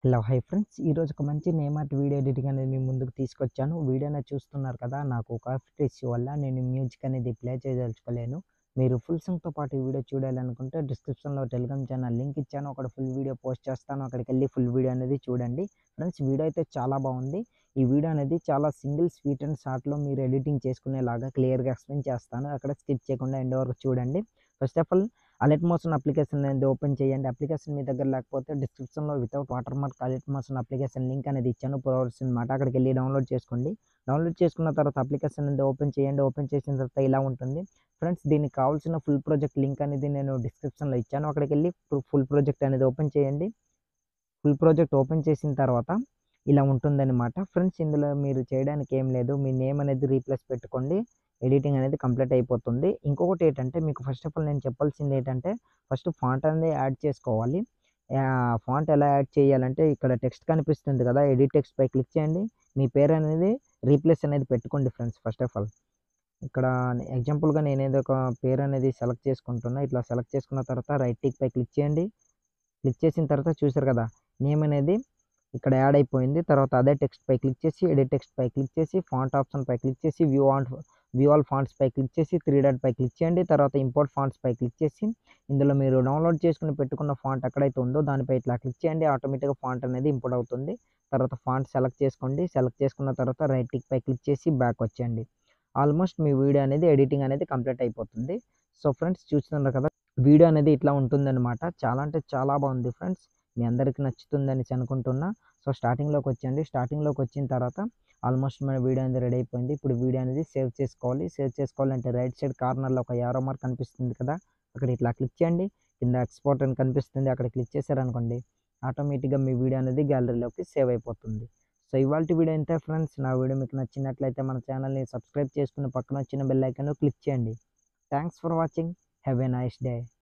Hello hi friends, ఈరోజు ఒక మంచి నేమార్ట్ వీడియో ఎడిటింగ్ అనేది మీ ముందుకు తీసుకొచ్చాను. వీడియో అనేది చూస్తున్నారు కదా, నాకు కాఫీ ఇష్యూ వల్ల నేను మ్యూజిక్ అనేది ప్లే చేయదలుచుకోలేను. మీరు ఫుల్ సాంగ్తో పాటు ఈ వీడియో చూడాలనుకుంటే డిస్క్రిప్షన్లో టెలిగ్రామ్ ఛానల్ లింక్ ఇచ్చాను, అక్కడ ఫుల్ వీడియో పోస్ట్ చేస్తాను, అక్కడికి వెళ్ళి ఫుల్ వీడియో అనేది చూడండి. ఫ్రెండ్స్, వీడియో అయితే చాలా బాగుంది. ఈ వీడియో అనేది చాలా సింగిల్ స్వీట్ అండ్ షార్ట్లో మీరు ఎడిటింగ్ చేసుకునేలాగా క్లియర్గా ఎక్స్ప్లెయిన్ చేస్తాను. అక్కడ స్కిప్ చేయకుండా ఎండ్ వరకు చూడండి. First of all alert motion application అనేది ఓపెన్ చేయండి. అప్లికేషన్ మీ దగ్గర లేకపోతే డిస్క్రిప్షన్లో without water mark alert motion application link అనేది ఇచ్చాను, ప్రొవైడ్స్ అనమాట. అక్కడికి వెళ్ళి డౌన్లోడ్ చేసుకోండి. డౌన్లోడ్ చేసుకున్న తర్వాత అప్లికేషన్ అనేది ఓపెన్ చేయండి. ఓపెన్ చేసిన తర్వాత ఇలా ఉంటుంది. ఫ్రెండ్స్, దీనికి కావాల్సిన ఫుల్ ప్రాజెక్ట్ లింక్ అనేది నేను డిస్క్రిప్షన్లో ఇచ్చాను. అక్కడికి వెళ్ళి ఫుల్ ప్రాజెక్ట్ అనేది ఓపెన్ చేయండి. ఫుల్ ప్రాజెక్ట్ ఓపెన్ చేసిన తర్వాత ఇలా ఉంటుందన్నమాట. ఫ్రెండ్స్, ఇందులో మీరు చేయడానికి ఏం లేదు, మీ నేమ్ అనేది రీప్లేస్ పెట్టుకోండి, ఎడిటింగ్ అనేది కంప్లీట్ అయిపోతుంది. ఇంకొకటి ఏంటంటే, మీకు ఫస్ట్ ఆఫ్ ఆల్ నేను చెప్పాల్సింది ఏంటంటే, ఫస్ట్ ఫాంట్ అనేది యాడ్ చేసుకోవాలి. ఫాంట్ ఎలా యాడ్ చేయాలంటే, ఇక్కడ టెక్స్ట్ కనిపిస్తుంది కదా, ఎడిట్ టెక్స్ట్ పై క్లిక్ చేయండి. మీ పేరు అనేది రీప్లేస్ అనేది పెట్టుకోండి ఫ్రెండ్స్. ఫస్ట్ ఆఫ్ ఆల్ ఇక్కడ ఎగ్జాంపుల్గా నేను ఏదో ఒక పేరు అనేది సెలెక్ట్ చేసుకుంటున్నా. ఇట్లా సెలెక్ట్ చేసుకున్న తర్వాత రైట్ టిక్ పై క్లిక్ చేయండి. క్లిక్ చేసిన తర్వాత చూసారు కదా, నేమ్ అనేది ఇక్కడ యాడ్ అయిపోయింది. తర్వాత అదే టెక్స్ట్ పై క్లిక్ చేసి ఎడిట్ టెక్స్ట్ పై క్లిక్ చేసి ఫాంట్ ఆప్షన్ పై క్లిక్ చేసి వ్యూ ఆల్ ఫాంట్స్ పై క్లిక్ చేసి త్రీ డాట్ పై క్లిక్ చేయండి. తర్వాత ఇంపోర్ట్ ఫాంట్స్ పై క్లిక్ చేసి ఇందులో మీరు డౌన్లోడ్ చేసుకుని పెట్టుకున్న ఫాంట్ ఎక్కడైతే ఉందో దానిపై ఇట్లా క్లిక్ చేయండి. ఆటోమేటిక్గా ఫాంట్ అనేది ఇంపోర్ట్ అవుతుంది. తర్వాత ఫాంట్ సెలెక్ట్ చేసుకోండి. సెలెక్ట్ చేసుకున్న తర్వాత రైట్ టిక్ పై క్లిక్ చేసి బ్యాక్ వచ్చేయండి. ఆల్మోస్ట్ మీ వీడియో అనేది ఎడిటింగ్ అనేది కంప్లీట్ అయిపోతుంది. సో ఫ్రెండ్స్, చూస్తున్నారు కదా, వీడియో అనేది ఇట్లా ఉంటుందన్నమాట. చాలా అంటే చాలా బాగుంది ఫ్రెండ్స్. మీ అందరికీ నచ్చుతుందని అనుకుంటున్నా. సో స్టార్టింగ్లోకి వచ్చండి. స్టార్టింగ్లోకి వచ్చిన తర్వాత ఆల్మోస్ట్ మన వీడియో అనేది రెడీ అయిపోయింది. ఇప్పుడు వీడియో అనేది సేవ్ చేసుకోవాలి. సేవ్ చేసుకోవాలంటే రైట్ సైడ్ కార్నర్లో ఒక యారో మార్క్ కనిపిస్తుంది కదా, అక్కడ ఇట్లా క్లిక్ చేయండి. కింద ఎక్స్పోర్ట్ అని కనిపిస్తుంది, అక్కడ క్లిక్ చేశారనుకోండి, ఆటోమేటిక్గా మీ వీడియో అనేది గ్యాలరీలోకి సేవ్ అయిపోతుంది. సో ఇవాల్టి వీడియో ఇంతే ఫ్రెండ్స్. నా వీడియో మీకు నచ్చినట్లయితే మన ఛానల్ని సబ్స్క్రైబ్ చేసుకుని పక్కన వచ్చిన బెల్ ఐకాన్ క్లిక్ చేయండి. Thanks for watching. Have a nice day.